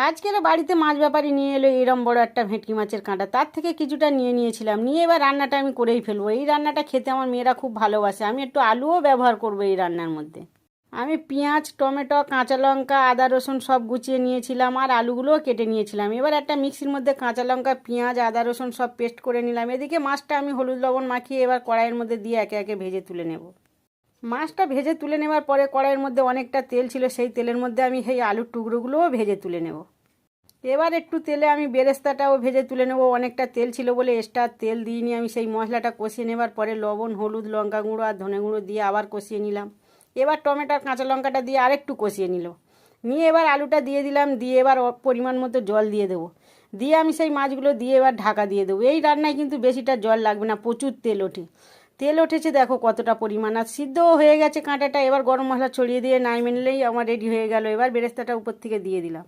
আজকের বাড়িতে মাছ ব্যাপারী নিয়ে এলো এরম বড় একটা ভেটকি মাছের কাঁটা, তার থেকে কিছুটা নিয়েছিলাম। নিয়ে এবার রান্নাটা আমি করেই ফেলবো। এই রান্নাটা খেতে আমার মেয়েরা খুব ভালোবাসে। আমি একটু আলুও ব্যবহার করবো এই রান্নার মধ্যে। আমি পেঁয়াজ, টমেটো, কাঁচা লঙ্কা, আদা রসুন সব গুছিয়ে নিয়েছিলাম আর আলুগুলোও কেটে নিয়েছিলাম। এবার একটা মিক্সির মধ্যে কাঁচা লঙ্কা, পেঁয়াজ, আদা রসুন সব পেস্ট করে নিলাম। এদিকে মাছটা আমি হলুদ লবণ মাখিয়ে এবার কড়াইয়ের মধ্যে দিয়ে একে একে ভেজে তুলে নেব। মাছটা ভেজে তুলে নেওয়ার পরে কড়াইয়ের মধ্যে অনেকটা তেল ছিল, সেই তেলের মধ্যে আমি সেই আলুর টুকরোগুলোও ভেজে তুলে নেব। এবার একটু তেলে আমি বেরেস্তাটাও ভেজে তুলে নেব। অনেকটা তেল ছিল বলে এক্সট্রা তেল দিইনি। আমি সেই মশলাটা কষিয়ে নেবার পরে লবণ, হলুদ, লঙ্কা গুঁড়ো আর ধনে গুঁড়ো দিয়ে আবার কষিয়ে নিলাম। এবার টমেটো আর কাঁচা লঙ্কাটা দিয়ে আরেকটু কষিয়ে নিয়ে এবার আলুটা দিয়ে দিলাম। দিয়ে এবার পরিমাণ মতো জল দিয়ে দেবো। দিয়ে আমি সেই মাছগুলো দিয়ে এবার ঢাকা দিয়ে দেবো। এই রান্নায় কিন্তু বেশিটা জল লাগবে না, প্রচুর তেল ওঠে। তেল উঠেছে দেখো কতটা পরিমাণ, আর সিদ্ধও হয়ে গেছে কাঁটাটা। এবার গরম মশলা ছড়িয়ে দিয়ে নামিয়ে নিলেই আমার রেডি হয়ে গেল। এবার বেরেস্তাটা উপর থেকে দিয়ে দিলাম।